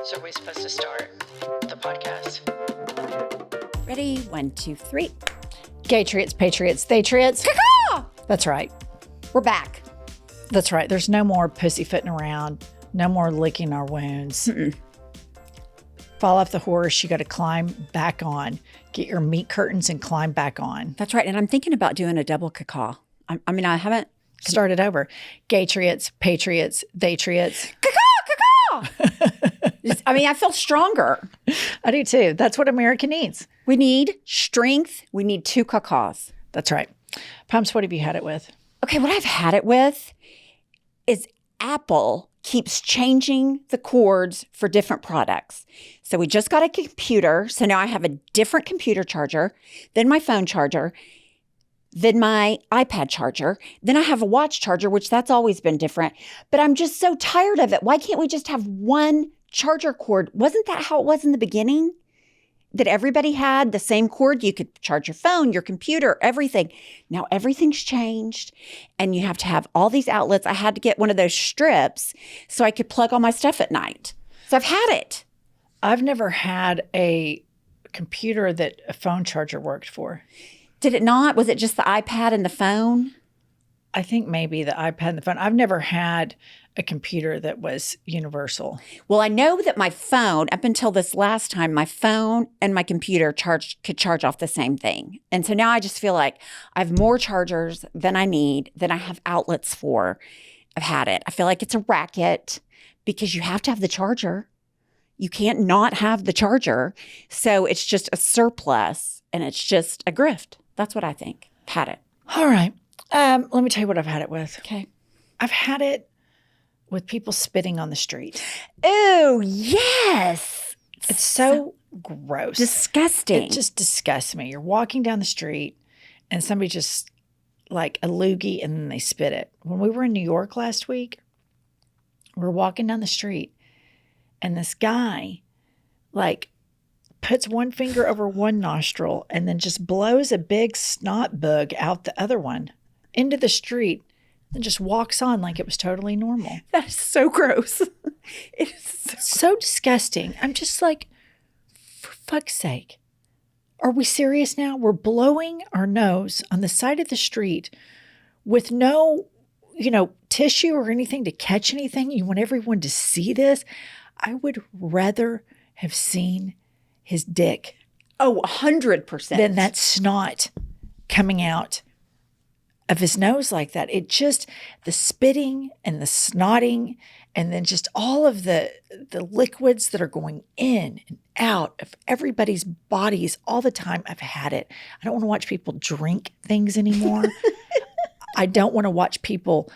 So are we supposed to start the podcast? Ready? 1, 2, 3. Gaytriots, patriots, theytriots. Caw-caw! That's right. We're back. That's right. There's no more pussyfooting around. No more licking our wounds. Fall off the horse. You got to climb back on. Get your meat curtains and climb back on. That's right. And I'm thinking about doing a double caw. I haven't. Start it over. Gaytriots, patriots, theytriots. Caw-caw! I feel stronger. I do too. That's what America needs. We need strength. We need 2 caws. That's right. Pumps, what have you had it with? Okay, what I've had it with is Apple keeps changing the cords for different products. So we just got a computer. So now I have a different computer charger, then my phone charger, then my iPad charger. Then I have a watch charger, which that's always been different. But I'm just so tired of it. Why can't we just have one charger cord? Wasn't that how it was in the beginning? That everybody had the same cord. You could charge your phone, your computer, everything. Now everything's changed and you have to have all these outlets. I had to get one of those strips so I could plug all my stuff at night. So I've had it. I've never had a computer that a phone charger worked for. Did it not? Was it just the iPad and the phone? I think maybe the iPad and the phone. I've never had a computer that was universal. Well, I know that my phone, up until this last time, my phone and my computer could charge off the same thing. And so now I just feel like I have more chargers than I need, than I have outlets for. I've had it. I feel like it's a racket because you have to have the charger. You can't not have the charger. So it's just a surplus and it's just a grift. That's what I think. Had it. All right. Let me tell you what I've had it with. Okay. I've had it with people spitting on the street. Oh, yes. It's so gross. Disgusting. It just disgusts me. You're walking down the street and somebody just like a loogie and then they spit it. When we were in New York last week, we were walking down the street and this guy like puts one finger over one nostril and then just blows a big snot bug out the other one into the street and just walks on like it was totally normal. That is so gross. It is so disgusting. I'm just like, for fuck's sake, are we serious now? We're blowing our nose on the side of the street with no, tissue or anything to catch anything. You want everyone to see this? I would rather have seen his dick. Oh, 100%. Than that snot coming out of his nose like that. It just, the spitting and the snotting and then just all of the liquids that are going in and out of everybody's bodies all the time. I've had it. I don't want to watch people drink things anymore. I don't want to watch people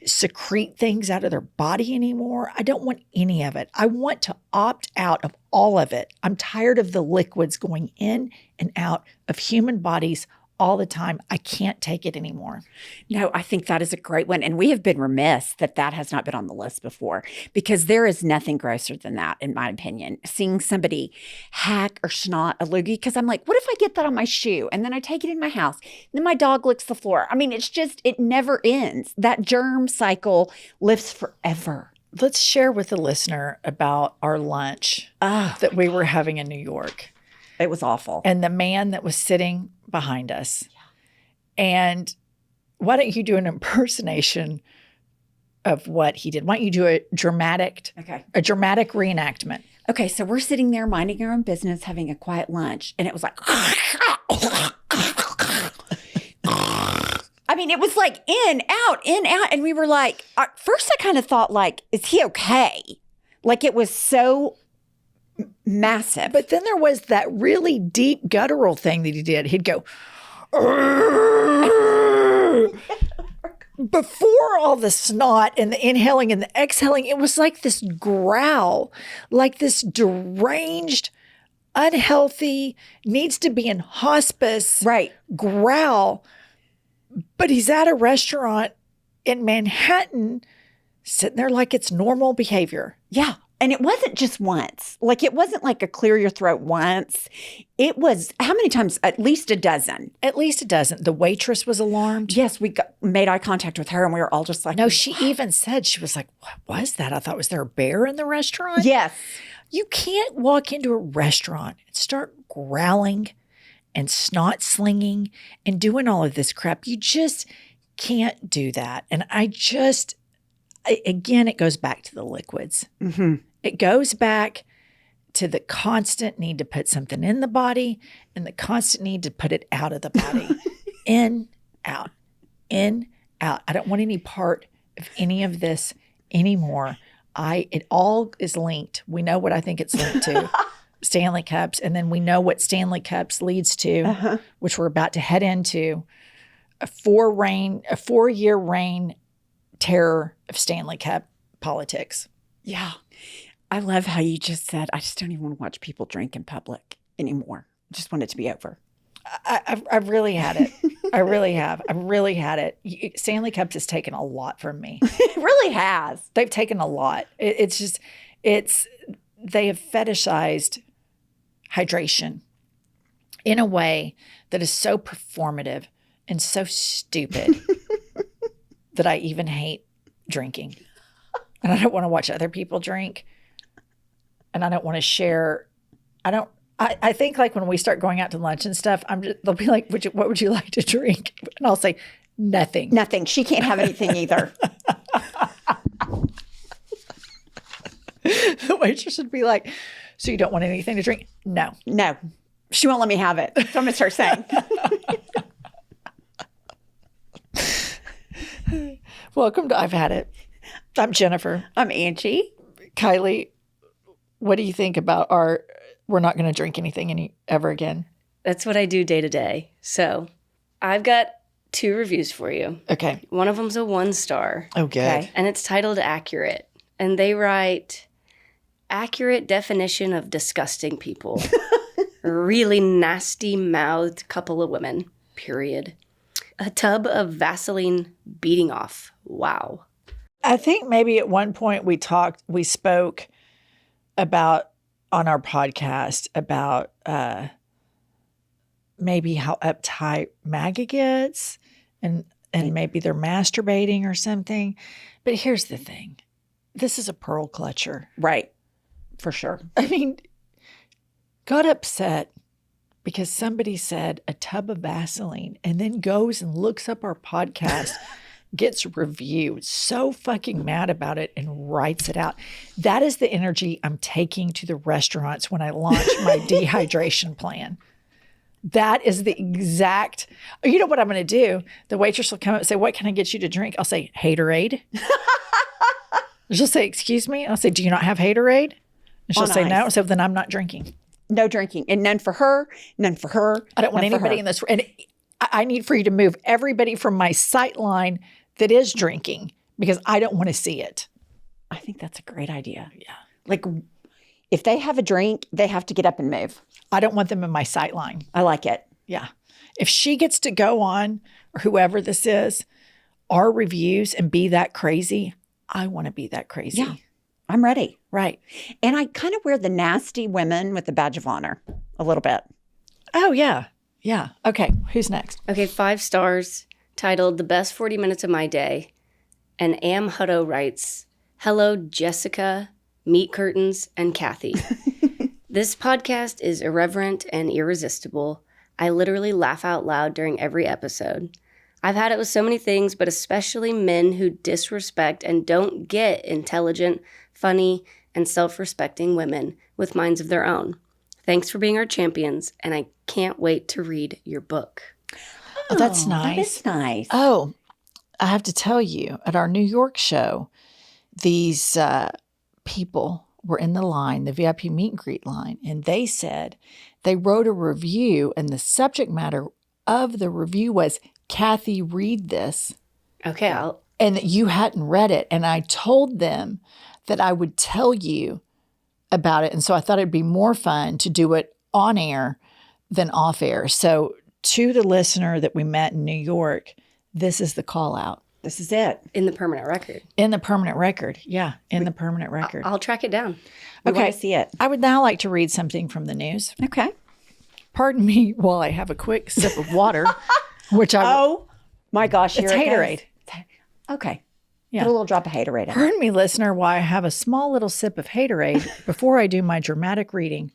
secrete things out of their body anymore. I don't want any of it. I want to opt out of all of it. I'm tired of the liquids going in and out of human bodies all the time. I can't take it anymore. No, I think that is a great one. And we have been remiss that has not been on the list before because there is nothing grosser than that, in my opinion. Seeing somebody hack or snot a loogie, because I'm like, what if I get that on my shoe? And then I take it in my house. Then my dog licks the floor. It's just, it never ends. That germ cycle lives forever. Let's share with the listener about our lunch that we were having in New York. It was awful. And the man that was sitting behind us. Yeah. And why don't you do an impersonation of what he did? Why don't you do a dramatic reenactment? Okay, so we're sitting there minding our own business, having a quiet lunch. And it was like, it was like in, out. And we were like, at first I kind of thought like, is he okay? Like it was so massive. But then there was that really deep guttural thing that he did. He'd go, before all the snot and the inhaling and the exhaling, it was like this growl, like this deranged, unhealthy, needs to be in hospice growl. But he's at a restaurant in Manhattan sitting there like it's normal behavior. Yeah. And it wasn't just once. Like, it wasn't like a clear your throat once. It was, how many times? At least a dozen. At least a dozen. The waitress was alarmed. Yes, made eye contact with her, and we were all just like, No, she even said, she was like, what was that? I thought, was there a bear in the restaurant? yes. You can't walk into a restaurant and start growling and snot slinging and doing all of this crap. You just can't do that. And again, it goes back to the liquids. Mm-hmm. It goes back to the constant need to put something in the body and the constant need to put it out of the body. In, out, in, out. I don't want any part of any of this anymore. It all is linked. We know what I think it's linked to. Stanley Cups. And then we know what Stanley Cups leads to, which we're about to head into a 4-year reign terror of Stanley Cup politics. Yeah. I love how you just said, I just don't even want to watch people drink in public anymore. I just want it to be over. I've really had it. I really have. I've really had it. Stanley Cups has taken a lot from me. It really has. They've taken a lot. They have fetishized hydration in a way that is so performative and so stupid that I even hate drinking. And I don't want to watch other people drink. And I don't want to share. I think like when we start going out to lunch and stuff, they'll be like, what would you like to drink? And I'll say, nothing. Nothing. She can't have anything either. The waitress would be like, so you don't want anything to drink? No. No. She won't let me have it. So I'm going to start saying. Welcome to I've Had It. I'm Jennifer. I'm Angie. Kylie, what do you think about we're not going to drink anything ever again? That's what I do day to day. So I've got 2 reviews for you. Okay. One of them's a 1-star. Oh, good. Okay. And it's titled Accurate. And they write, accurate definition of disgusting people. Really nasty mouthed couple of women, period. A tub of Vaseline beating off. Wow. I think maybe at one point we spoke about on our podcast about maybe how uptight MAGA gets and maybe they're masturbating or something. But here's the thing. This is a pearl clutcher. Right. For sure. I mean, got upset because somebody said a tub of Vaseline and then goes and looks up our podcast, gets reviewed, so fucking mad about it and writes it out. That is the energy I'm taking to the restaurants when I launch my dehydration plan. That is the exact, you know what I'm going to do? The waitress will come up and say, what can I get you to drink? I'll say, Haterade. She'll say, excuse me? I'll say, do you not have Haterade? And she'll say, no. So then I'm not drinking. No drinking. And none for her, none for her. I don't want anybody in this. And I need for you to move everybody from my sight line that is drinking because I don't want to see it. I think that's a great idea. Yeah. Like, if they have a drink, they have to get up and move. I don't want them in my sight line. I like it. Yeah. If she gets to go on, or whoever this is, our reviews and be that crazy, I want to be that crazy. Yeah. I'm ready. Right. And I kind of wear the nasty women with the badge of honor a little bit. Oh, yeah. Yeah. Okay. Who's next? Okay, 5 stars, titled The Best 40 Minutes of My Day. And Am Hutto writes, hello, Jessica, Meat Curtains, and Kathy. This podcast is irreverent and irresistible. I literally laugh out loud during every episode. I've had it with so many things, but especially men who disrespect and don't get intelligent, funny, and self-respecting women with minds of their own. Thanks for being our champions, and I can't wait to read your book. Oh, that's nice. That is nice. Oh, I have to tell you, at our New York show, these people were in the line, the VIP meet and greet line, and they said they wrote a review, and the subject matter of the review was, Kathy, read this. Okay, And that you hadn't read it. And I told them that I would tell you about it. And so I thought it'd be more fun to do it on air than off air. So to the listener that we met in New York, this is the call out. This is it. In the permanent record. In the permanent record. Yeah, in the permanent record. I'll track it down. We want to see it. I would now like to read something from the news. Okay. Pardon me while I have a quick sip of water, which I Oh, my gosh. it's here it Haterade. goes. Okay. Yeah. Put a little drop of Haterade in it. Pardon me, listener, while I have a small little sip of Haterade before I do my dramatic reading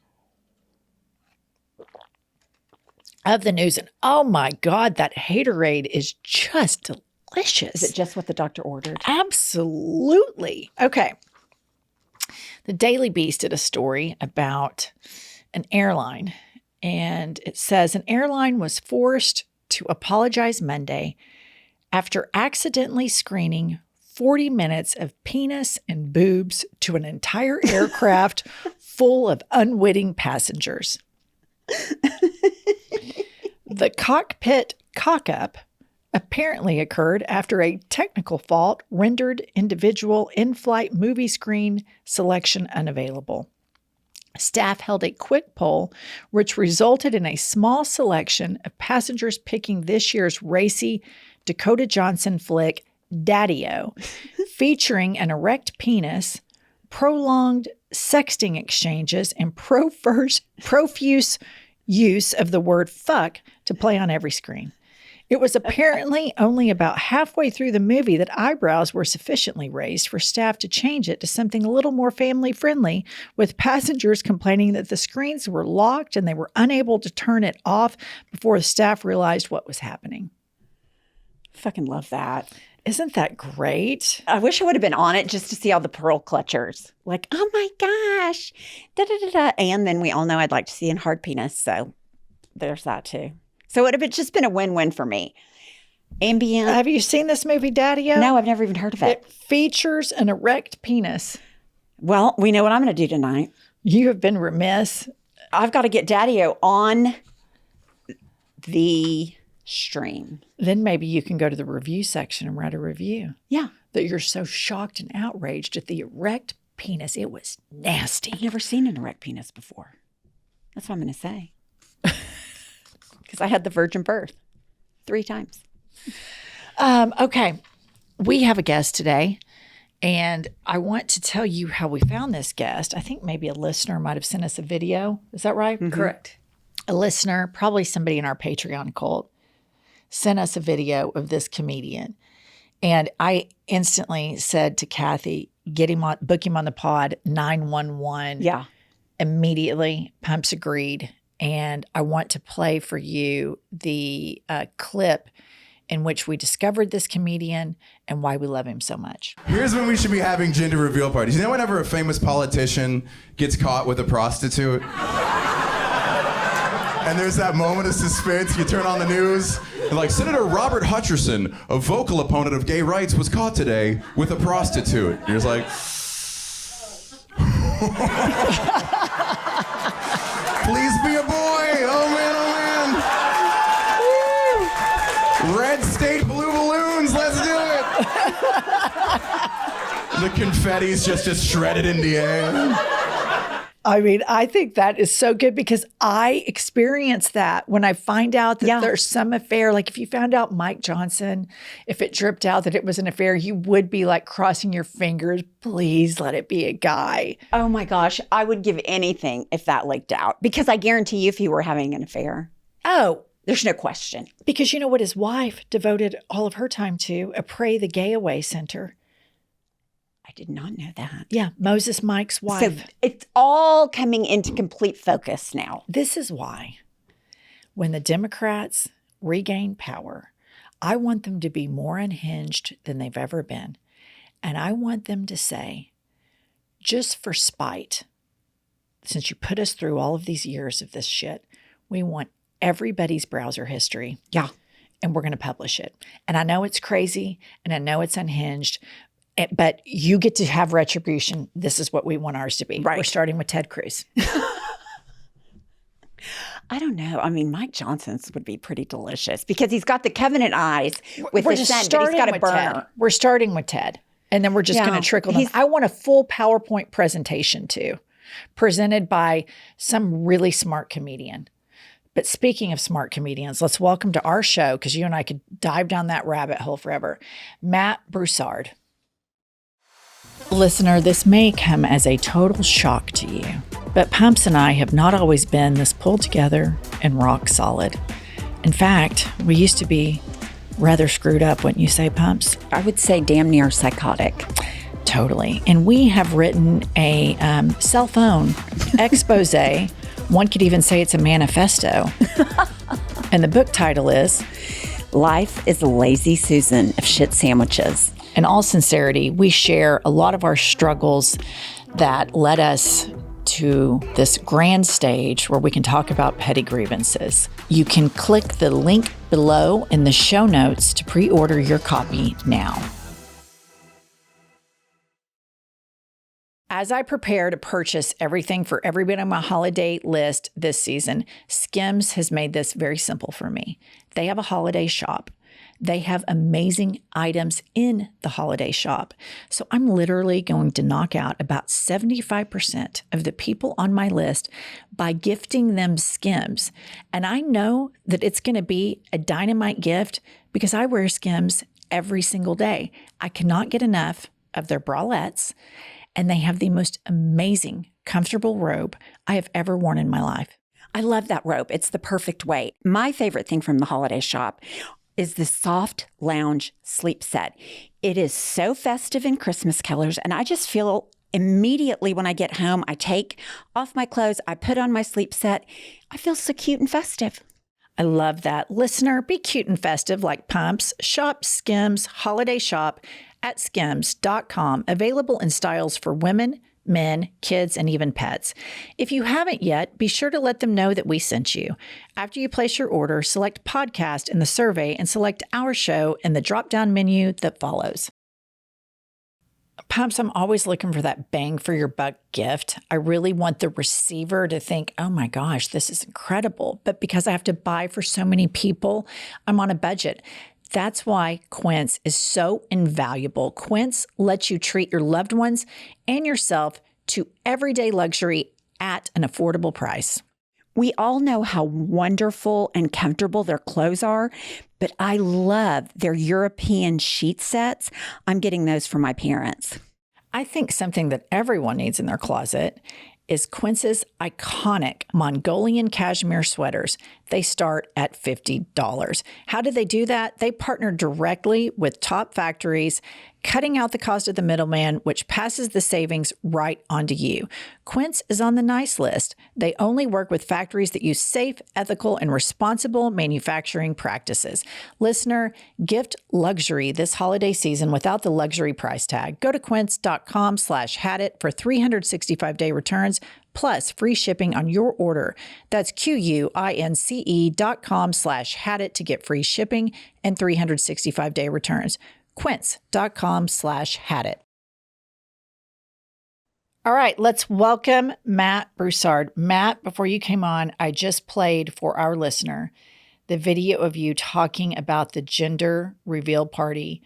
of the news. And oh my God, that Haterade is just delicious. Is it just what the doctor ordered? Absolutely. Okay. The Daily Beast did a story about an airline, and it says an airline was forced to apologize Monday after accidentally screening 40 minutes of penis and boobs to an entire aircraft full of unwitting passengers. The cockpit cock-up apparently occurred after a technical fault rendered individual in-flight movie screen selection unavailable. Staff held a quick poll, which resulted in a small selection of passengers picking this year's racy Dakota Johnson flick, Daddy-O, featuring an erect penis, prolonged sexting exchanges, and profuse use of the word fuck to play on every screen. It was apparently only about halfway through the movie that eyebrows were sufficiently raised for staff to change it to something a little more family-friendly, with passengers complaining that the screens were locked and they were unable to turn it off before the staff realized what was happening. Fucking love that. Isn't that great? I wish I would have been on it just to see all the pearl clutchers. Like, oh my gosh. Da, da, da, da. And then we all know I'd like to see a hard penis. So there's that too. So it would have just been a win-win for me. Ambient. Have you seen this movie, Daddy-O? No, I've never even heard of it. It features an erect penis. Well, we know what I'm going to do tonight. You have been remiss. I've got to get Daddy-O on the stream. Then maybe you can go to the review section and write a review. Yeah. That you're so shocked and outraged at the erect penis. It was nasty. I've never seen an erect penis before. That's what I'm going to say. Because I had the virgin birth 3 times. Okay. We have a guest today, and I want to tell you how we found this guest. I think maybe a listener might have sent us a video. Is that right? Mm-hmm. Correct. A listener, probably somebody in our Patreon cult, sent us a video of this comedian. And I instantly said to Kathy, book him on the pod, 911. Yeah. Immediately, Pumps agreed. And I want to play for you the clip in which we discovered this comedian and why we love him so much. Here's when we should be having gender reveal parties. You know whenever a famous politician gets caught with a prostitute? And there's that moment of suspense, you turn on the news, and like, Senator Robert Hutcherson, a vocal opponent of gay rights, was caught today with a prostitute. You're just like... Please be a boy. Oh man, oh man. Woo. Red state blue balloons. Let's do it. The confetti's just shredded in the air. I mean, I think that is so good because I experienced that when I find out that there's some affair. Like if you found out Mike Johnson, if it dripped out that it was an affair, you would be like crossing your fingers. Please let it be a guy. Oh my gosh. I would give anything if that leaked out because I guarantee you if you were having an affair. Oh, there's no question. Because you know what his wife devoted all of her time to? A Pray the Gay Away Center. I did not know that. Yeah, Moses Mike's wife. So it's all coming into complete focus now. This is why when the Democrats regain power, I want them to be more unhinged than they've ever been. And I want them to say, just for spite, since you put us through all of these years of this shit, we want everybody's browser history. Yeah. And we're going to publish it. And I know it's crazy and I know it's unhinged, but you get to have retribution. This is what we want ours to be. Right. We're starting with Ted Cruz. I don't know. I mean, Mike Johnson's would be pretty delicious because he's got the covenant eyes with we're the just scent, but he's got a burner. Ted. We're starting with Ted. And then we're just going to trickle down. I want a full PowerPoint presentation too, presented by some really smart comedian. But speaking of smart comedians, let's welcome to our show, because you and I could dive down that rabbit hole forever, Matt Broussard. Listener, this may come as a total shock to you, but Pumps and I have not always been this pulled together and rock solid. In fact, we used to be rather screwed up, wouldn't you say, Pumps? I would say damn near psychotic. Totally. And we have written a cell phone expose. One could even say it's a manifesto. And the book title is Life is a Lazy Susan of Shit Sandwiches. In all sincerity, we share a lot of our struggles that led us to this grand stage where we can talk about petty grievances. You can click the link below in the show notes to pre-order your copy now. As I prepare to purchase everything for everybody on my holiday list this season, Skims has made this very simple for me. They have a holiday shop. They have amazing items in the holiday shop. So I'm literally going to knock out about 75% of the people on my list by gifting them Skims. And I know that it's going to be a dynamite gift because I wear Skims every single day. I cannot get enough of their bralettes. And they have the most amazing, comfortable robe I have ever worn in my life. I love that robe. It's the perfect weight. My favorite thing from the holiday shop is the soft lounge sleep set. It is so festive in Christmas colors, and I just feel immediately when I get home, I take off my clothes, I put on my sleep set. I feel so cute and festive. I love that. Listener, be cute and festive like Pumps. Shop Skims Holiday Shop at skims.com, available in styles for women, men, kids, and even pets. If you haven't yet, be sure to let them know that we sent you. After you place your order, select podcast in the survey and select our show in the drop-down menu that follows. Pumps, I'm always looking for that bang for your buck gift. I really want the receiver to think, oh my gosh, this is incredible. But because I have to buy for so many people, I'm on a budget. That's why Quince is so invaluable. Quince lets you treat your loved ones and yourself to everyday luxury at an affordable price. We all know how wonderful and comfortable their clothes are, but I love their European sheet sets. I'm getting those for my parents. I think something that everyone needs in their closet is Quince's iconic Mongolian cashmere sweaters. They start at $50. How did they do that? They partnered directly with top factories, cutting out the cost of the middleman, which passes the savings right onto you. Quince is on the nice list. They only work with factories that use safe, ethical, and responsible manufacturing practices. Listener, gift luxury this holiday season without the luxury price tag. Go to quince.com/hadit for 365-day returns plus free shipping on your order. That's QUINCE.com/hadit to get free shipping and 365-day returns. Quince.com/hadit. All right, let's welcome Matt Broussard. Matt, before you came on, I just played for our listener the video of you talking about the gender reveal party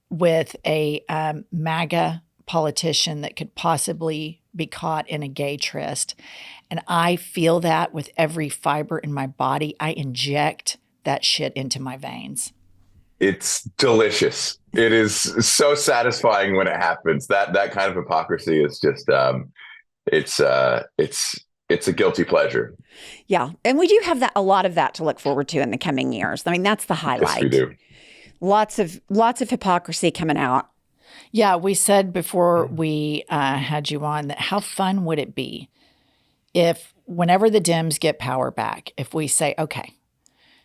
with a MAGA politician that could possibly be caught in a gay tryst. And I feel that with every fiber in my body. I inject that shit into my veins. It's delicious. It is so satisfying when it happens. That kind of hypocrisy is just it's a guilty pleasure. Yeah. And we do have a lot of that to look forward to in the coming years. I mean, that's the highlight. Yes, we do. Lots of hypocrisy coming out. Yeah, we said before we had you on that how fun would it be if whenever the Dems get power back, if we say, okay,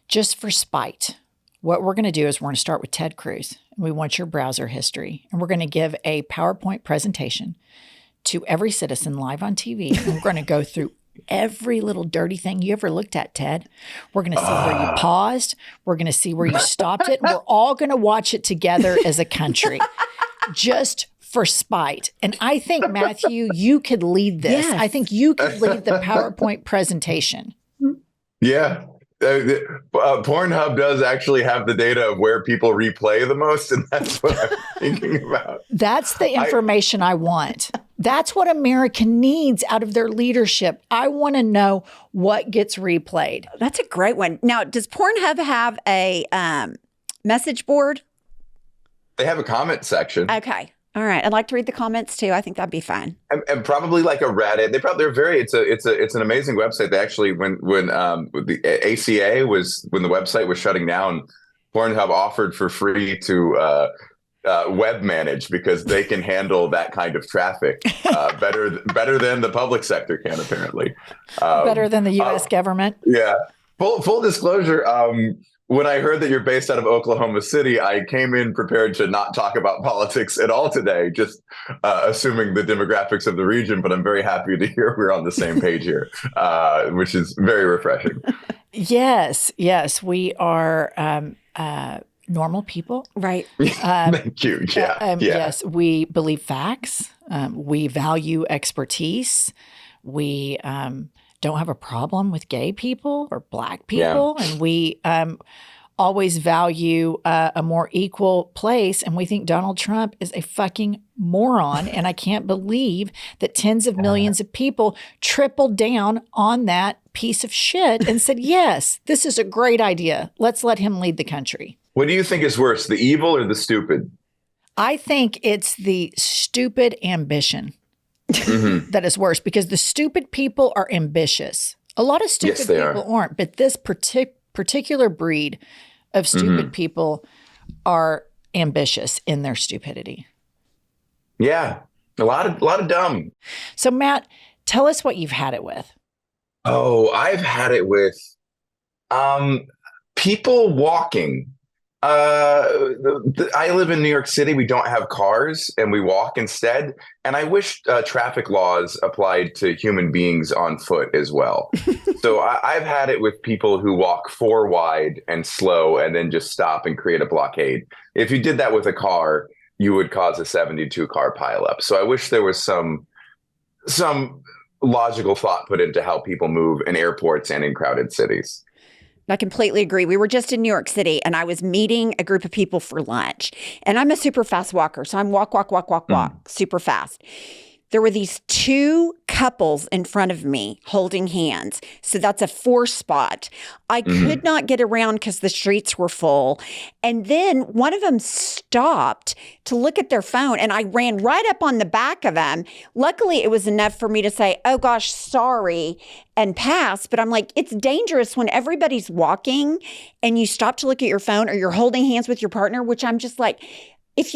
just for spite, what we're going to do is we're going to start with Ted Cruz. We want your browser history. And we're going to give a PowerPoint presentation to every citizen live on TV. And we're going to go through every little dirty thing you ever looked at, Ted. We're going to see where you paused. We're going to see where you stopped it. And we're all going to watch it together as a country, just for spite. And I think, Matthew, you could lead this. Yes. I think you could lead the PowerPoint presentation. Yeah. Pornhub does actually have the data of where people replay the most, and that's what I'm thinking about. That's the information I want. That's what America needs out of their leadership. I want to know what gets replayed. That's a great one. Now, does Pornhub have a message board? They have a comment section. Okay. All right. I'd like to read the comments too. I think that'd be fun. And probably like a Reddit. They're very. It's an amazing website. They actually when the ACA was when the website was shutting down, Pornhub offered for free to web manage because they can handle that kind of traffic better than the public sector can apparently. Better than the U.S. government. Yeah. Full disclosure. When I heard that you're based out of Oklahoma City, I came in prepared to not talk about politics at all today, just assuming the demographics of the region. But I'm very happy to hear we're on the same page here, which is very refreshing. Yes, we are normal people. Right. Thank you. Yeah. Yes, we believe facts. We value expertise. We don't have a problem with gay people or Black people. And we always value a more equal place. And we think Donald Trump is a fucking moron. And I can't believe that tens of millions of people tripled down on that piece of shit and said, yes, this is a great idea. Let's let him lead the country. What do you think is worse, the evil or the stupid? I think it's the stupid ambition. That is worse because the stupid people are ambitious. A lot of stupid people aren't, but this particular breed of stupid people are ambitious in their stupidity. Yeah, a lot of dumb. So Matt, tell us what you've had it with. Oh, I've had it with people walking. I live in New York City. We don't have cars and we walk instead. And I wish traffic laws applied to human beings on foot as well. So I've had it with people who walk 4 wide and slow and then just stop and create a blockade. If you did that with a car, you would cause a 72 car pileup. So I wish there was some logical thought put into how people move in airports and in crowded cities. I completely agree. We were just in New York City and I was meeting a group of people for lunch. And I'm a super fast walker. So I'm walk, super fast. There were these 2 couples in front of me holding hands. So that's a 4 spot. I could not get around because the streets were full. And then one of them stopped to look at their phone and I ran right up on the back of them. Luckily, it was enough for me to say, oh gosh, sorry, and pass. But I'm like, it's dangerous when everybody's walking and you stop to look at your phone or you're holding hands with your partner, which I'm just like, if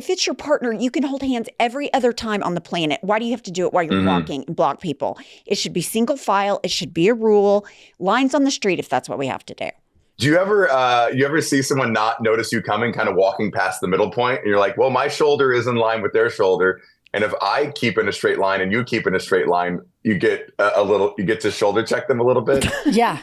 it's your partner, you can hold hands every other time on the planet. Why do you have to do it while you're walking and block people? It should be single file. It should be a rule. Lines on the street if that's what we have to do. Do you ever see someone not notice you coming, kind of walking past the middle point? And you're like, well, my shoulder is in line with their shoulder. And if I keep in a straight line and you keep in a straight line, you get to shoulder check them a little bit. Yeah.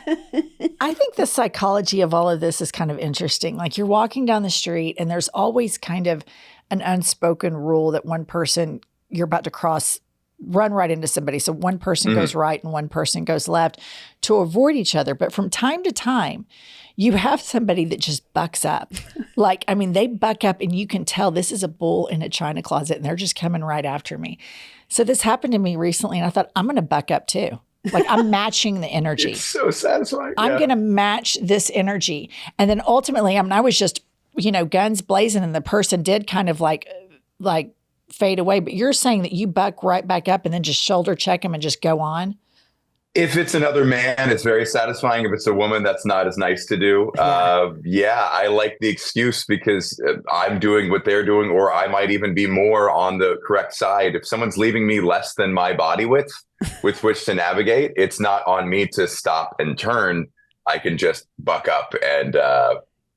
I think the psychology of all of this is kind of interesting. Like you're walking down the street and there's always kind of an unspoken rule that one person you're about to cross, run right into somebody. So one person goes right and one person goes left to avoid each other. But from time to time, you have somebody that just bucks up. They buck up and you can tell this is a bull in a china closet and they're just coming right after me. So this happened to me recently and I thought, I'm going to buck up too. Like I'm matching the energy. It's so satisfying. I'm going to match this energy. And then ultimately, I was just, guns blazing and the person did kind of like fade away. But you're saying that you buck right back up and then just shoulder check them and just go on? If it's another man, it's very satisfying. If it's a woman, that's not as nice to do. I like the excuse because I'm doing what they're doing, or I might even be more on the correct side. If someone's leaving me less than my body width with which to navigate, it's not on me to stop and turn. I can just buck up and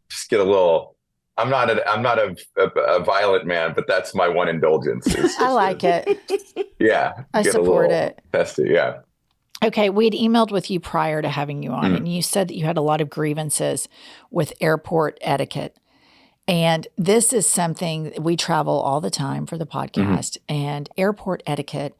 just get a little. I'm not a violent man, but that's my one indulgence. I like it. Yeah, I support it. Testy, yeah. Okay, we'd emailed with you prior to having you on, and you said that you had a lot of grievances with airport etiquette. And this is something we travel all the time for the podcast, and airport etiquette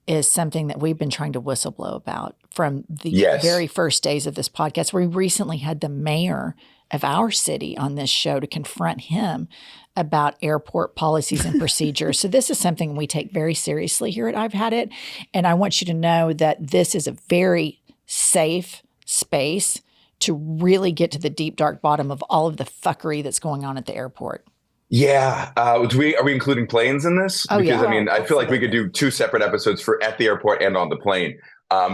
is something that we've been trying to whistleblow about from the very first days of this podcast. We recently had the mayor of our city on this show to confront him about airport policies and procedures. So this is something we take very seriously here at I've Had It. And I want you to know that this is a very safe space to really get to the deep, dark bottom of all of the fuckery that's going on at the airport. Yeah. Are we including planes in this? Oh, because yeah. I mean, I feel like we could do 2 separate episodes for at the airport and on the plane.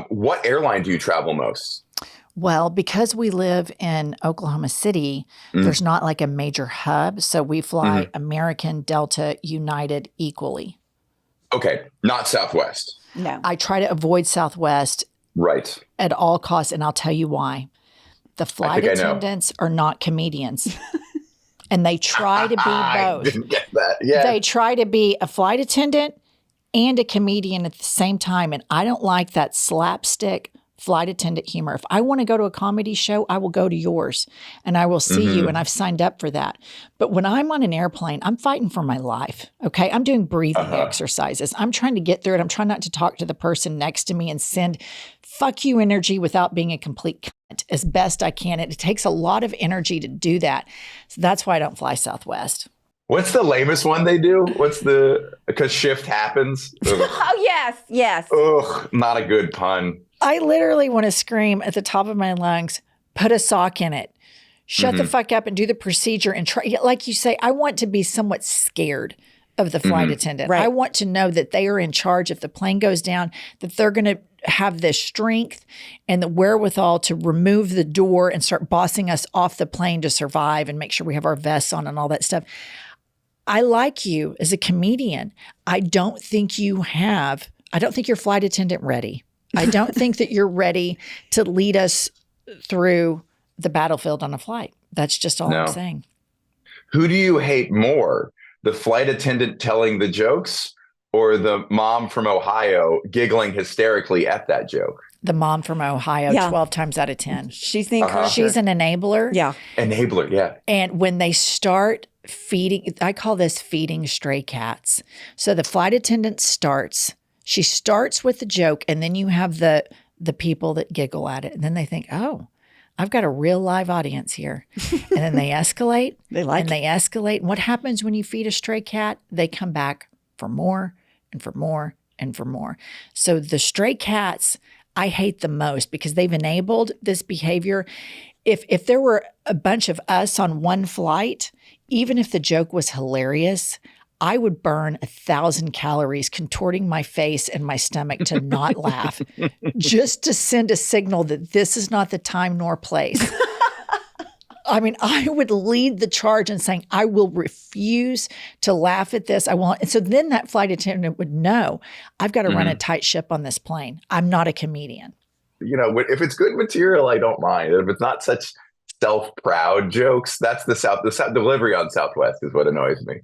What airline do you travel most? Well, because we live in Oklahoma City, there's not like a major hub. So we fly American, Delta, United equally. Okay. Not Southwest. No. I try to avoid Southwest Right. at all costs, and I'll tell you why. The flight attendants are not comedians. And they try to be I both. didn't get that. Yeah. They try to be a flight attendant and a comedian at the same time. And I don't like that slapstick flight attendant humor. If I want to go to a comedy show, I will go to yours and I will see you. And I've signed up for that. But when I'm on an airplane, I'm fighting for my life. Okay. I'm doing breathing exercises. I'm trying to get through it. I'm trying not to talk to the person next to me and send fuck you energy without being a complete cunt as best I can. It takes a lot of energy to do that. So that's why I don't fly Southwest. What's the lamest one they do? Because shift happens? Ugh. Oh, yes. Ugh, not a good pun. I literally want to scream at the top of my lungs, put a sock in it, shut the fuck up and do the procedure and try. Like you say, I want to be somewhat scared of the flight attendant. Right. I want to know that they are in charge. If the plane goes down, that they're going to have the strength and the wherewithal to remove the door and start bossing us off the plane to survive and make sure we have our vests on and all that stuff. I like you as a comedian. I don't think you're flight attendant ready. I don't think that you're ready to lead us through the battlefield on a flight. That's just all I'm saying. Who do you hate more? The flight attendant telling the jokes or the mom from Ohio giggling hysterically at that joke? The mom from Ohio, 12 times out of 10. She's the encourager. She's an enabler. Yeah. Enabler, yeah. And when they start feeding, I call this feeding stray cats. So the flight attendant she starts with the joke, and then you have the people that giggle at it. And then they think, oh, I've got a real live audience here. And then they escalate. They escalate. And what happens when you feed a stray cat? They come back for more and for more and for more. So the stray cats, I hate the most because they've enabled this behavior. If there were a bunch of us on one flight, even if the joke was hilarious, I would burn 1,000 calories contorting my face and my stomach to not laugh, just to send a signal that this is not the time nor place. I mean, I would lead the charge in saying, I will refuse to laugh at this. I won't. And so then that flight attendant would know, I've got to run a tight ship on this plane. I'm not a comedian. You know, if it's good material, I don't mind. If it's not such self-proud jokes, that's the delivery on Southwest is what annoys me.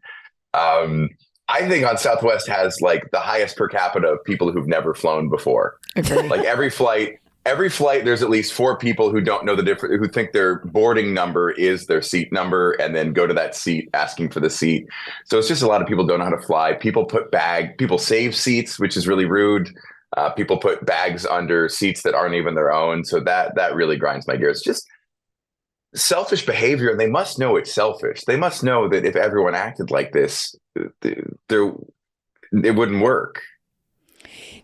I think on Southwest has like the highest per capita of people who've never flown before. Agreed. Like every flight, there's at least 4 people who don't know the difference, who think their boarding number is their seat number and then go to that seat asking for the seat. So it's just a lot of people don't know how to fly. People save seats, which is really rude. People put bags under seats that aren't even their own. So that really grinds my gears. It's just selfish behavior, and they must know it's selfish. They must know that if everyone acted like this, it wouldn't work.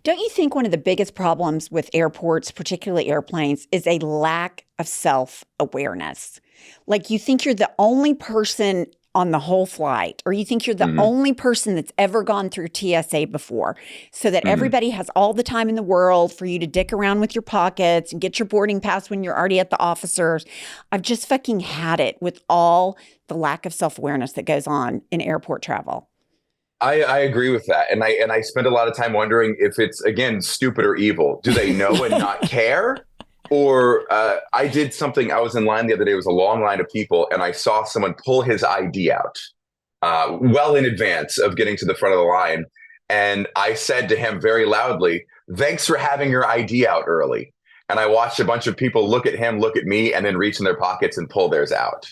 Don't you think one of the biggest problems with airports, particularly airplanes, is a lack of self-awareness? Like you think you're the only person on the whole flight, or you think you're the only person that's ever gone through TSA before, so that everybody has all the time in the world for you to dick around with your pockets and get your boarding pass when you're already at the officers. I've just fucking had it with all the lack of self-awareness that goes on in airport travel. I agree with that. And I spend a lot of time wondering if it's, again, stupid or evil. Do they know and not care? Or I did something, I was in line the other day, it was a long line of people, and I saw someone pull his ID out well in advance of getting to the front of the line. And I said to him very loudly, "Thanks for having your ID out early." And I watched a bunch of people look at him, look at me, and then reach in their pockets and pull theirs out.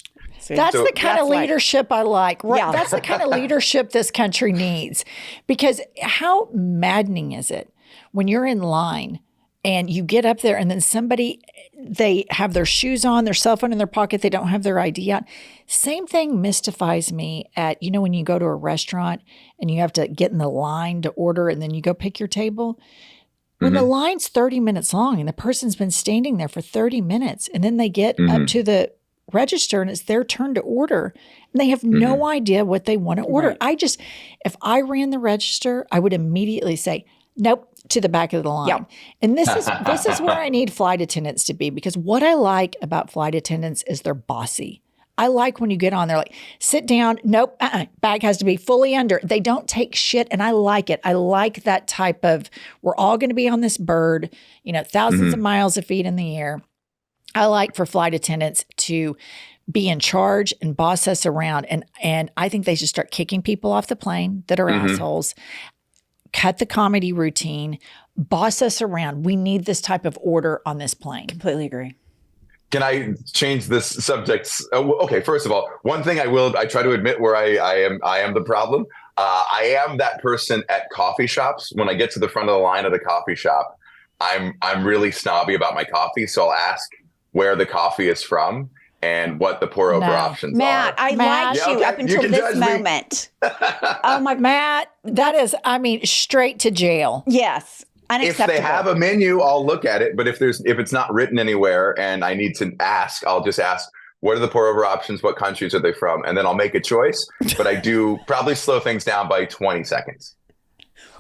That's the kind of leadership I like. Right? Yeah. That's the kind of leadership this country needs. Because how maddening is it when you're in line And you get up there and then they have their shoes on, their cell phone in their pocket. They don't have their ID out. Same thing mystifies me at, when you go to a restaurant and you have to get in the line to order and then you go pick your table. When the line's 30 minutes long and the person's been standing there for 30 minutes and then they get up to the register and it's their turn to order and they have no idea what they want to order. Right. If I ran the register, I would immediately say, nope, to the back of the line. Yep. And this is where I need flight attendants to be, because what I like about flight attendants is they're bossy. I like when you get on, they're like, sit down. Nope. Bag has to be fully under. They don't take shit. And I like it. I like that type of, we're all going to be on this bird, thousands of miles of feet in the air. I like for flight attendants to be in charge and boss us around. And I think they should start kicking people off the plane that are assholes. Cut the comedy routine, boss us around. We need this type of order on this plane. Completely agree. Can I change this subject? Okay, first of all, one thing I try to admit where I am the problem. I am that person at coffee shops. When I get to the front of the line at a coffee shop, I'm really snobby about my coffee. So I'll ask where the coffee is from and what the pour over options Matt, are. I liked you okay. up until this moment. Oh my, Matt, that is, straight to jail. Yes. Unacceptable. If they have a menu, I'll look at it. But if it's not written anywhere and I need to ask, I'll just ask, what are the pour over options? What countries are they from? And then I'll make a choice. But I do probably slow things down by 20 seconds.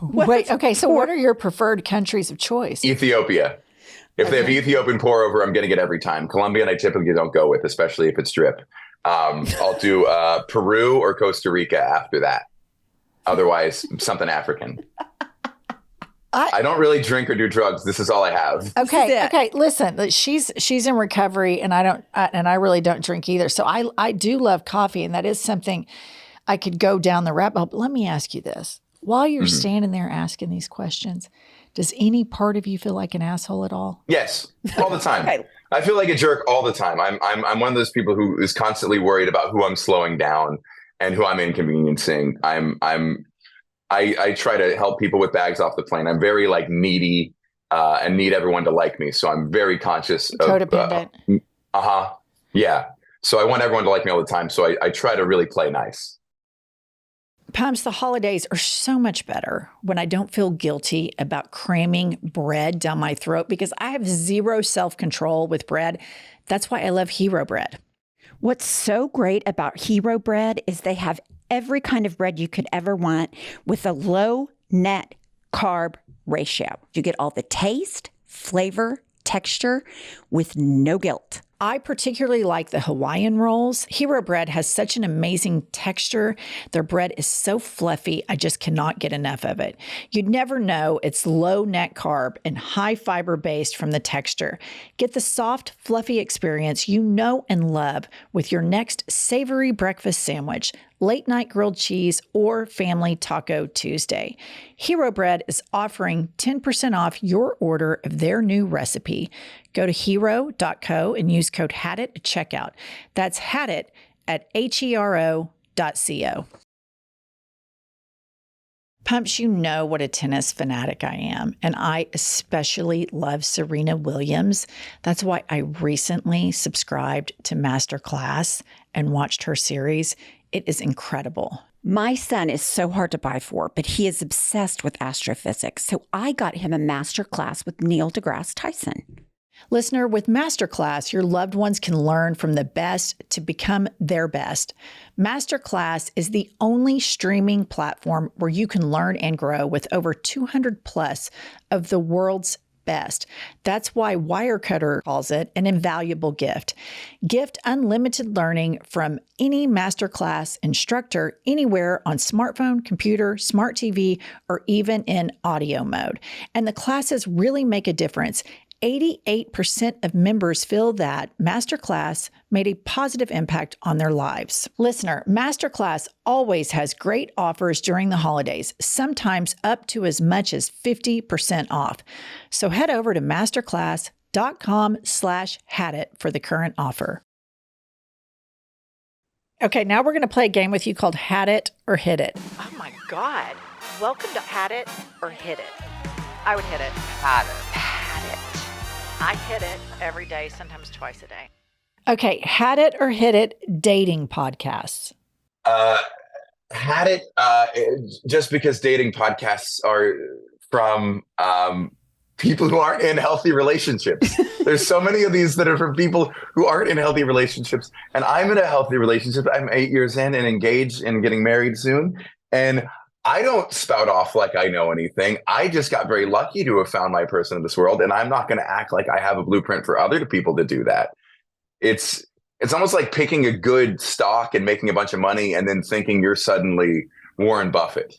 Wait, okay. So what are your preferred countries of choice? Ethiopia. If they have Ethiopian pour over, I'm getting it every time. Colombian, I typically don't go with, especially if it's drip. I'll do Peru or Costa Rica after that. Otherwise, something African. I don't really drink or do drugs. This is all I have. Okay. Listen, she's in recovery, and I really don't drink either. So I do love coffee, and that is something I could go down the rabbit hole. But let me ask you this: while you're standing there asking these questions, does any part of you feel like an asshole at all? Yes, all the time. Okay. I feel like a jerk all the time. I'm one of those people who is constantly worried about who I'm slowing down and who I'm inconveniencing. I try to help people with bags off the plane. I'm very needy and need everyone to like me. So I'm very conscious of Codependent. Yeah. So I want everyone to like me all the time. So I try to really play nice. Pumps, the holidays are so much better when I don't feel guilty about cramming bread down my throat, because I have zero self-control with bread. That's why I love Hero Bread. What's so great about Hero Bread is they have every kind of bread you could ever want with a low net carb ratio. You get all the taste, flavor, texture with no guilt. I particularly like the Hawaiian rolls. Hero Bread has such an amazing texture. Their bread is so fluffy, I just cannot get enough of it. You'd never know it's low net carb and high fiber based from the texture. Get the soft, fluffy experience you know and love with your next savory breakfast sandwich, late night grilled cheese, or family taco Tuesday. Hero Bread is offering 10% off your order of their new recipe. Go to hero.co and use code HADIT at checkout. That's HADIT at hero.co. Pumps, you know what a tennis fanatic I am, and I especially love Serena Williams. That's why I recently subscribed to Masterclass and watched her series. It is incredible. My son is so hard to buy for, but he is obsessed with astrophysics. So I got him a masterclass with Neil deGrasse Tyson. Listener, with Masterclass, your loved ones can learn from the best to become their best. Masterclass is the only streaming platform where you can learn and grow with over 200 plus of the world's best. That's why Wirecutter calls it an invaluable gift. Gift unlimited learning from any Masterclass instructor anywhere on smartphone, computer, smart TV, or even in audio mode. And the classes really make a difference. 88% of members feel that Masterclass made a positive impact on their lives. Listener, Masterclass always has great offers during the holidays, sometimes up to as much as 50% off. So head over to masterclass.com/hadit for the current offer. Okay, now we're going to play a game with you called Had It or Hit It. Oh my God. Welcome to Had It or Hit It. I would hit it. Had it. Had it. I hit it every day, sometimes twice a day. Okay, had it or hit it dating podcasts. Had it just because dating podcasts are from people who aren't in healthy relationships. There's so many of these that are from people who aren't in healthy relationships. And I'm in a healthy relationship. I'm 8 years in and engaged and getting married soon. And I don't spout off like I know anything. I just got very lucky to have found my person in this world. And I'm not going to act like I have a blueprint for other people to do that. It's almost like picking a good stock and making a bunch of money and then thinking you're suddenly Warren Buffett.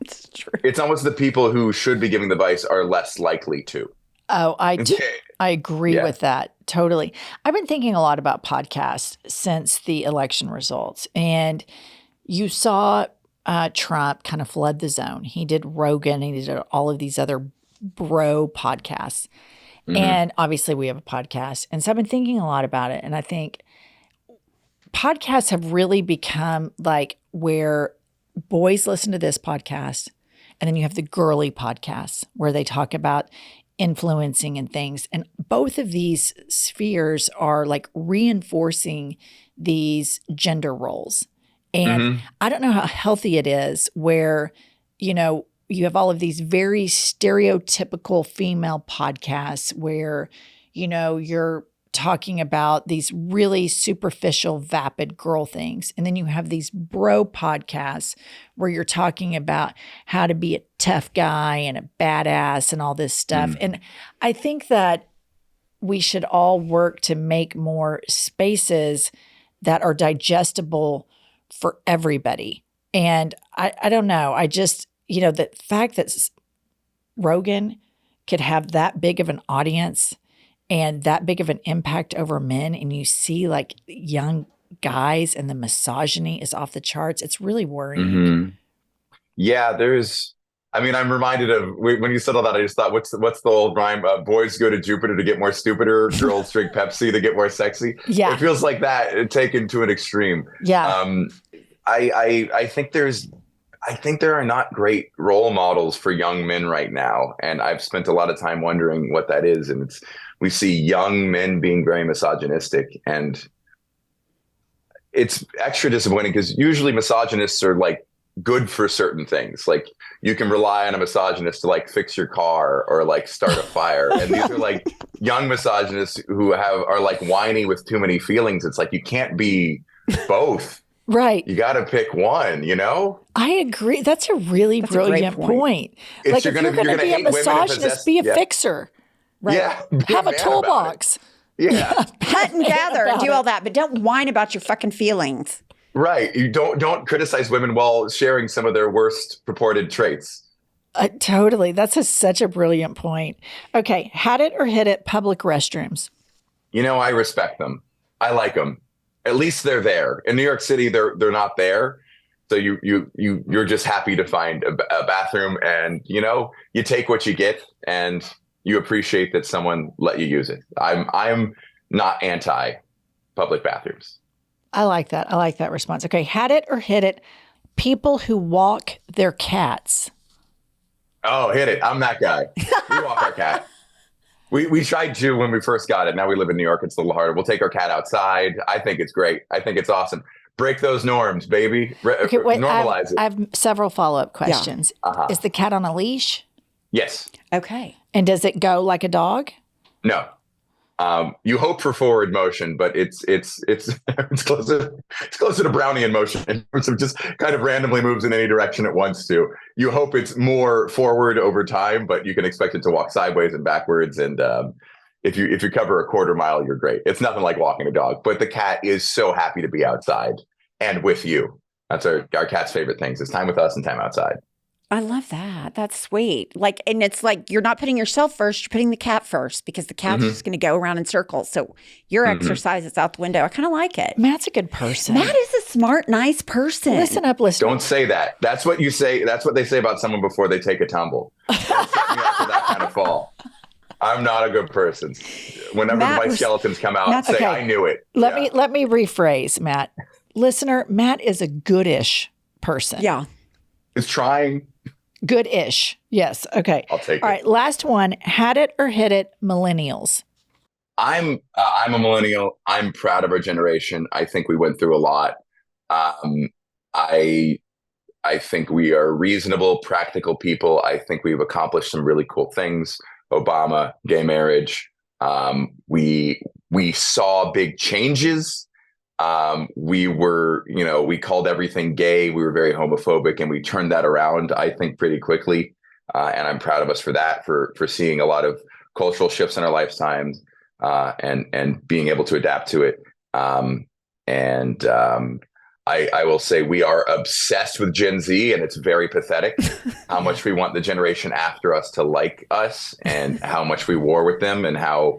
It's true. It's almost the people who should be giving the advice are less likely to. Oh, I agree with that. Totally. I've been thinking a lot about podcasts since the election results. And you saw Trump kind of flood the zone. He did Rogan. He did all of these other bro podcasts. Mm-hmm. And obviously we have a podcast. And so I've been thinking a lot about it. And I think podcasts have really become like where boys listen to this podcast. And then you have the girly podcasts where they talk about influencing and things. And both of these spheres are like reinforcing these gender roles. And I don't know how healthy it is where, you know, you have all of these very stereotypical female podcasts where, you know, you're talking about these really superficial, vapid girl things. And then you have these bro podcasts where you're talking about how to be a tough guy and a badass and all this stuff. And I think that we should all work to make more spaces that are digestible for everybody. And I don't know. I just, you know, the fact that Rogan could have that big of an audience and that big of an impact over men, and you see like young guys and the misogyny is off the charts. It's really worrying. Yeah, I'm reminded of when you said all that, I just thought, what's the old rhyme? Boys go to Jupiter to get more stupider. Girls drink Pepsi to get more sexy. Yeah. It feels like that taken to an extreme. Yeah. I think there are not great role models for young men right now. And I've spent a lot of time wondering what that is. And we see young men being very misogynistic, and it's extra disappointing because usually misogynists are like good for certain things. Like you can rely on a misogynist to like fix your car or like start a fire. And these are like young misogynists who are like whiny with too many feelings. It's like, you can't be both. Right. You got to pick one, you know? I agree. That's a really brilliant point. Like if you're going to be a misogynist, be a fixer. Right? Yeah. Have a toolbox. Yeah. Hunt and gather and do all that, but don't whine about your fucking feelings. Right. You don't criticize women while sharing some of their worst purported traits. Totally. That's such a brilliant point. Okay. Had it or hit it, public restrooms. You know, I respect them. I like them. At least they're there. In New York City, they're not there. So you're just happy to find a bathroom, and, you know, you take what you get and you appreciate that someone let you use it. I'm not anti public bathrooms. I like that. I like that response. Okay. Had it or hit it, people who walk their cats. Oh, hit it. I'm that guy. We walk our cat. We tried to when we first got it. Now we live in New York. It's a little harder. We'll take our cat outside. I think it's great. I think it's awesome. Break those norms, baby. Okay, wait, normalize it. I have several follow-up questions. Yeah. Is the cat on a leash? Yes. Okay. And does it go like a dog? No. You hope for forward motion, but it's closer to Brownian motion in terms of just kind of randomly moves in any direction it wants to. You hope it's more forward over time, but you can expect it to walk sideways and backwards. And if you cover a quarter mile, you're great. It's nothing like walking a dog, but the cat is so happy to be outside and with you. That's our cat's favorite things. It's time with us and time outside. I love that. That's sweet. Like, and it's like you're not putting yourself first, you're putting the cat first, because the cat's just going to go around in circles. So your exercise is out the window. I kind of like it. Matt's a good person. Matt is a smart, nice person. Listen up, listener. Don't say that. That's what you say. That's what they say about someone before they take a tumble. Don't set me up for that kind of fall. I'm not a good person. Whenever my skeletons come out, say, I knew it. Let me rephrase, Matt. Listener, Matt is a goodish person. Yeah. Is trying. Good-ish. Yes. Okay. I'll take All it. right. Last one. Had it or hit it, millennials. I'm a millennial. I'm proud of our generation. I think we went through a lot. I I think we are reasonable, practical people. I think we've accomplished some really cool things. Obama, gay marriage. We saw big changes. We called everything gay. We were very homophobic, and we turned that around, I think, pretty quickly. And I'm proud of us for that, for seeing a lot of cultural shifts in our lifetimes, and being able to adapt to it. I will say we are obsessed with Gen Z, and it's very pathetic how much we want the generation after us to like us, and how much we war with them, and how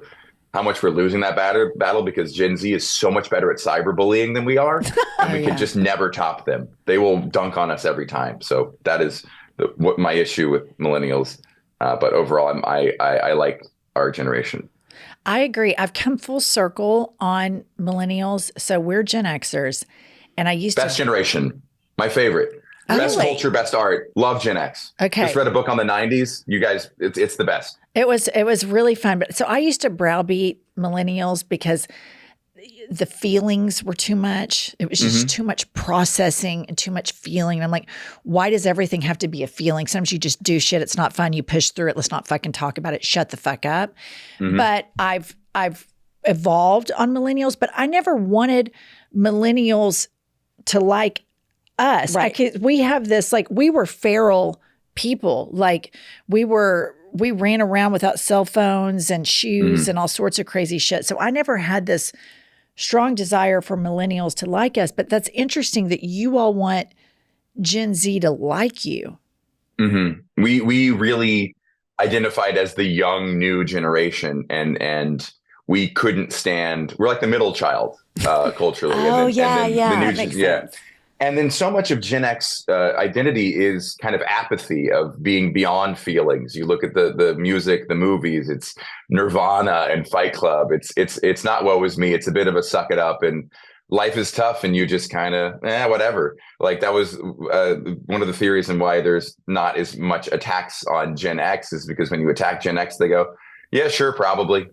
much we're losing that battle because Gen Z is so much better at cyberbullying than we are, and we can just never top them. They will dunk on us every time. So that is what my issue with millennials. But overall, I like our generation. I agree. I've come full circle on millennials. So we're Gen Xers. And I used Best generation, my favorite. Best culture, best art. Love Gen X. Okay. Just read a book on the 90s. You guys, it's the best. It was really fun. But so I used to browbeat millennials because the feelings were too much. It was just too much processing and too much feeling. And I'm like, why does everything have to be a feeling? Sometimes you just do shit. It's not fun. You push through it. Let's not fucking talk about it. Shut the fuck up. But I've evolved on millennials, but I never wanted millennials to like us. Right. We have this, like, we were feral people. Like we ran around without cell phones and shoes and all sorts of crazy shit. So I never had this strong desire for millennials to like us. But that's interesting that you all want Gen Z to like you. We really identified as the young new generation, and we couldn't stand. We're like the middle child culturally. That makes sense. And then so much of Gen X identity is kind of apathy, of being beyond feelings. You look at the music, the movies. It's Nirvana and Fight Club. It's not woe is me. It's a bit of a suck it up, and life is tough, and you just kind of whatever. Like that was one of the theories, and why there's not as much attacks on Gen X is because when you attack Gen X, they go, yeah, sure, probably.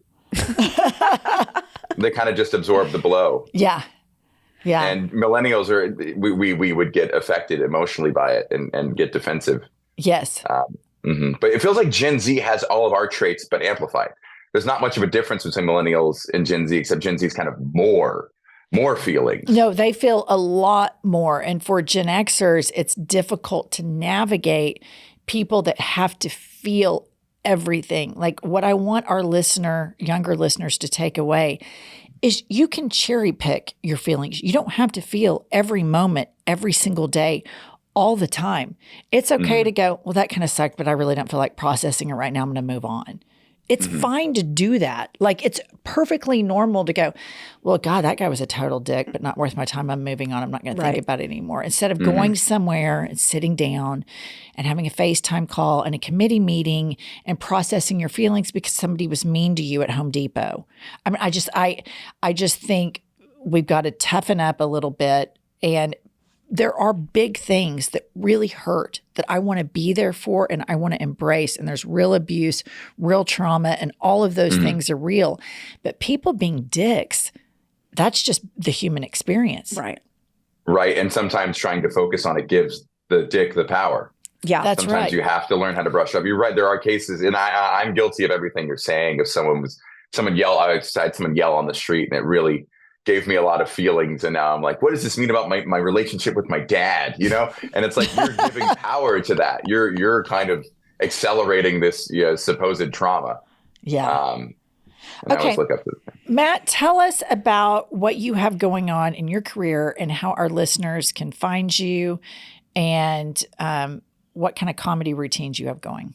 They kind of just absorb the blow. Yeah. And millennials we would get affected emotionally by it and get defensive. Yes. But it feels like Gen Z has all of our traits, but amplified. There's not much of a difference between millennials and Gen Z, except Gen Z is kind of more feelings. No, they feel a lot more. And for Gen Xers, it's difficult to navigate people that have to feel everything. Like what I want our younger listeners to take away is you can cherry pick your feelings. You don't have to feel every moment, every single day, all the time. It's okay to go, well, that kind of sucked, but I really don't feel like processing it right now. I'm going to move on. It's fine to do that. Like it's perfectly normal to go, well, God, that guy was a total dick, but not worth my time. I'm moving on. I'm not going to think about it anymore. Instead of going somewhere and sitting down and having a FaceTime call and a committee meeting and processing your feelings because somebody was mean to you at Home Depot. I mean, I just think we've got to toughen up a little bit, and there are big things that really hurt that I want to be there for and I want to embrace. And there's real abuse, real trauma, and all of those things are real. But people being dicks, that's just the human experience. Right. And sometimes trying to focus on it gives the dick the power. Yeah, that's sometimes right. You have to learn how to brush up. You're right. There are cases, and I'm guilty of everything you're saying. If someone yell, I had someone yell on the street, and it really gave me a lot of feelings. And now I'm like, what does this mean about my relationship with my dad? You know? And it's like, you're giving power to that. You're kind of accelerating this supposed trauma. Yeah. I always look up to this. Matt, tell us about what you have going on in your career and how our listeners can find you, and what kind of comedy routines you have going.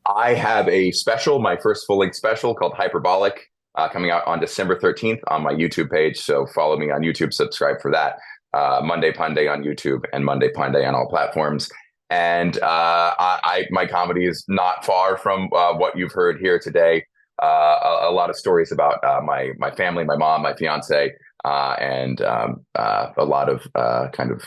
I have a special, my first full-length special called Hyperbolic, coming out on December 13th on my YouTube page. So follow me on YouTube, subscribe for that. Monday Punday on YouTube and Monday Punday on all platforms. And my comedy is not far from what you've heard here today. A lot of stories about my family, my mom, my fiance, and a lot of kind of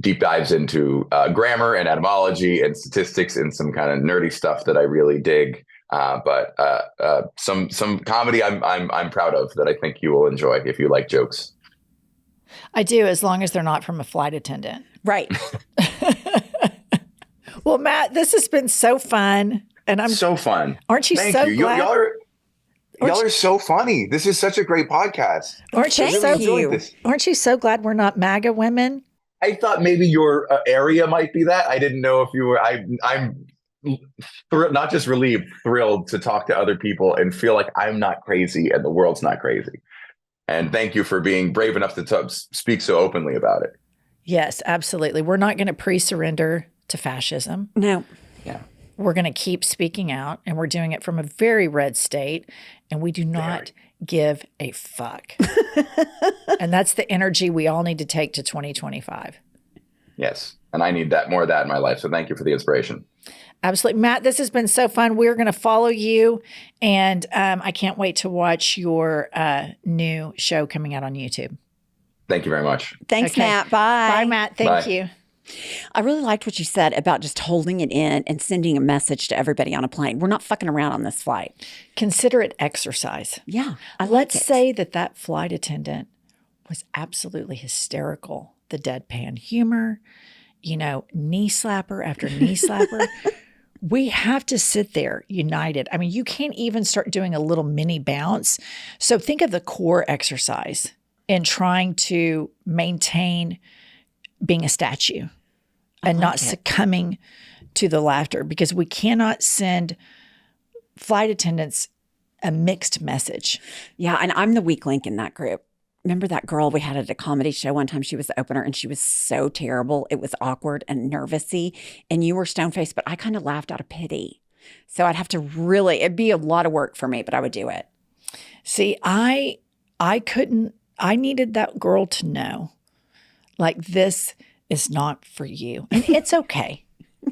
deep dives into grammar and etymology and statistics and some kind of nerdy stuff that I really dig. But some comedy I'm proud of that I think you will enjoy if you like jokes. I do, as long as they're not from a flight attendant. Right. Well, Matt, this has been so fun. And I'm so fun. Aren't you Thank so you. glad? Y'all are so funny. This is such a great podcast. Aren't you Thank so you. Aren't you so glad we're not MAGA women? I thought maybe your area might be that. I didn't know if you were. I'm not just relieved, thrilled to talk to other people and feel like I'm not crazy and the world's not crazy. And thank you for being brave enough to speak so openly about it. Yes, absolutely. We're not going to pre-surrender to fascism. No. Yeah. We're going to keep speaking out, and we're doing it from a very red state, and we do not give a fuck. And that's the energy we all need to take to 2025. Yes. And I need more of that in my life. So thank you for the inspiration. Absolutely. Matt, this has been so fun. We're going to follow you, and I can't wait to watch your new show coming out on YouTube. Thank you very much. Thanks, Okay. Matt. Bye. Bye, Matt. Thank Bye. you. I really liked what you said about just holding it in and sending a message to everybody on a plane. We're not fucking around on this flight. Consider it exercise. Yeah. Let's say that flight attendant was absolutely hysterical. The deadpan humor, knee slapper after knee slapper. We have to sit there united. I mean, you can't even start doing a little mini bounce. So think of the core exercise in trying to maintain being a statue and not succumbing to the laughter, because we cannot send flight attendants a mixed message. Yeah, and I'm the weak link in that group. Remember that girl we had at a comedy show one time? She was the opener and she was so terrible. It was awkward and nervousy, and you were stone-faced, but I kind of laughed out of pity. So I'd have to it'd be a lot of work for me, but I would do it. See, I needed that girl to know, like, this is not for you. And it's okay.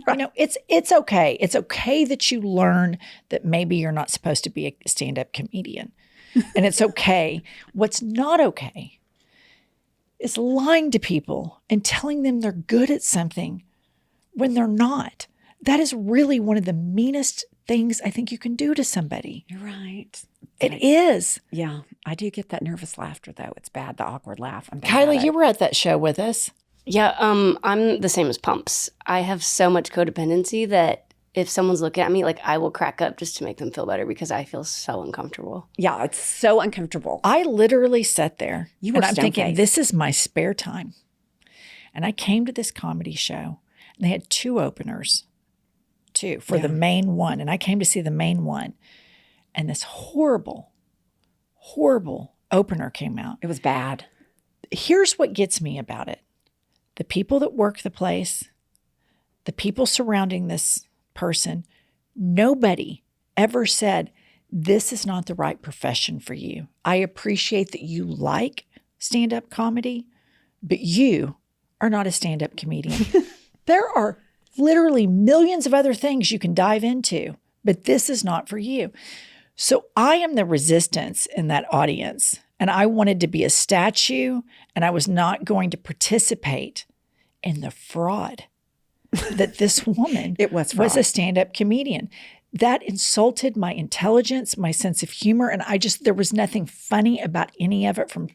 Right. It's okay. It's okay that you learn that maybe you're not supposed to be a stand-up comedian. And it's okay. What's not okay is lying to people and telling them they're good at something when they're not. That is really one of the meanest things I think you can do to somebody. You're right. It is. Yeah, I do get that nervous laughter, though. It's bad, the awkward laugh. I'm bad Kylie, at you it. were at that show with us. Yeah, I'm the same as Pumps. I have so much codependency that if someone's looking at me, like, I will crack up just to make them feel better because I feel so uncomfortable. Yeah, it's so uncomfortable. I literally sat there You were and I'm thinking, stone-faced. this is my spare time. And I came to this comedy show and they had two openers, for the main one. And I came to see the main one. And this horrible, horrible opener came out. It was bad. Here's what gets me about it. The people that work the place, the people surrounding this person, nobody ever said, this is not the right profession for you. I appreciate that you like stand-up comedy, but you are not a stand-up comedian. There are literally millions of other things you can dive into, but this is not for you. So I am the resistance in that audience, and I wanted to be a statue, and I was not going to participate in the fraud that this woman was a stand-up comedian. That insulted my intelligence, my sense of humor, and there was nothing funny about any of it from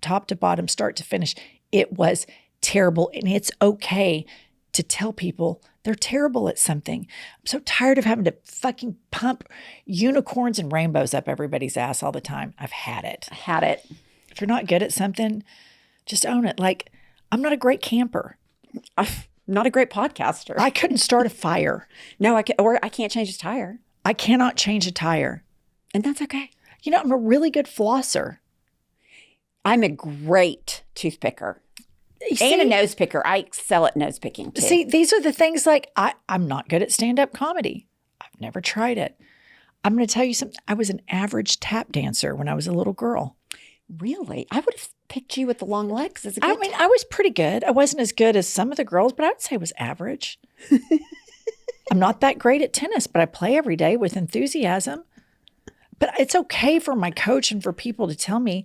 top to bottom, start to finish. It was terrible, and it's okay to tell people they're terrible at something. I'm so tired of having to fucking pump unicorns and rainbows up everybody's ass all the time. I've had it. If you're not good at something, just own it. Like, I'm not a great camper. I'm not a great podcaster. I couldn't start a fire. No, I can't change a tire. I cannot change a tire. And that's okay. I'm a really good flosser. I'm a great toothpicker. And a nose picker. I excel at nose picking too. See, these are the things, like, I'm not good at stand-up comedy. I've never tried it. I'm going to tell you something. I was an average tap dancer when I was a little girl. Really? I would have picked you with the long legs as a I good mean, I was pretty good. I wasn't as good as some of the girls, but I would say I was average. I'm not that great at tennis, but I play every day with enthusiasm. But it's okay for my coach and for people to tell me,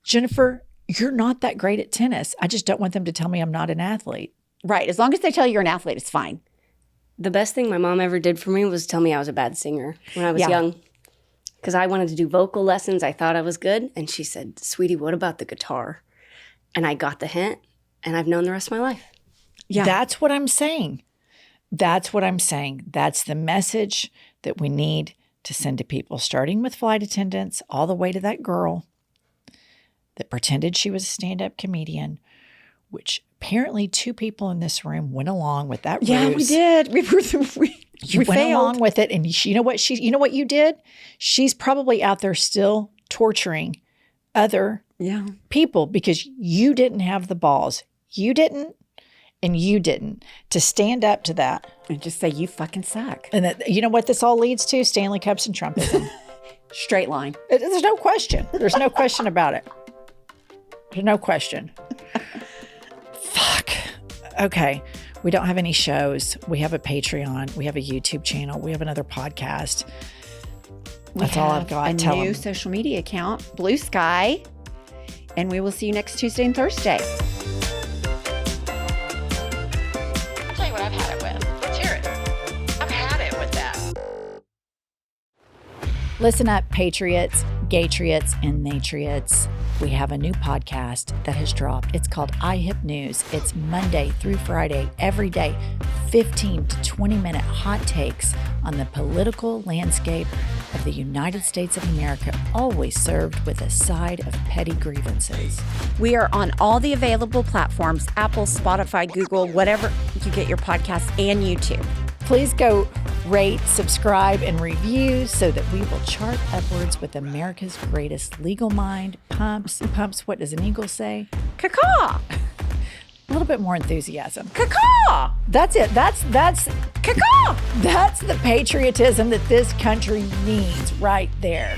Jennifer, you're not that great at tennis. I just don't want them to tell me I'm not an athlete. Right. As long as they tell you you're an athlete, it's fine. The best thing my mom ever did for me was tell me I was a bad singer when I was young. Because I wanted to do vocal lessons. I thought I was good. And she said, sweetie, what about the guitar? And I got the hint, and I've known the rest of my life. Yeah. That's what I'm saying. That's what I'm saying. That's the message that we need to send to people, starting with flight attendants, all the way to that girl that pretended she was a stand-up comedian, which apparently 2 people in this room went along with that ruse. Yeah, we did. We went failed. along with it, and you know what you did? She's probably out there still torturing other people because you didn't have the balls. You didn't, and you didn't to stand up to that And just say, you fucking suck. and that. You know what this all leads to? Stanley Cups and Trumpism. Straight line. There's no question. There's no question about it. There's no question. Fuck. Okay. We don't have any shows. We have a Patreon. We have a YouTube channel. We have another podcast. That's all I've got. A Tell new 'em. social media account, Blue Sky. And we will see you next Tuesday and Thursday. I'll tell you what I've had it with. Let's hear it. I've had it with that. Listen up, patriots, gaytriots, and natriots. We have a new podcast that has dropped. It's called iHip News. It's Monday through Friday, every day, 15 to 20-minute hot takes on the political landscape of the United States of America, always served with a side of petty grievances. We are on all the available platforms, Apple, Spotify, Google, whatever you get your podcasts, and YouTube. Please go rate, subscribe, and review so that we will chart upwards with America's greatest legal mind. Pumps, what does an eagle say? Caw-caw! A little bit more enthusiasm. Caw-caw! That's it. That's Caw-caw! the patriotism that this country needs right there.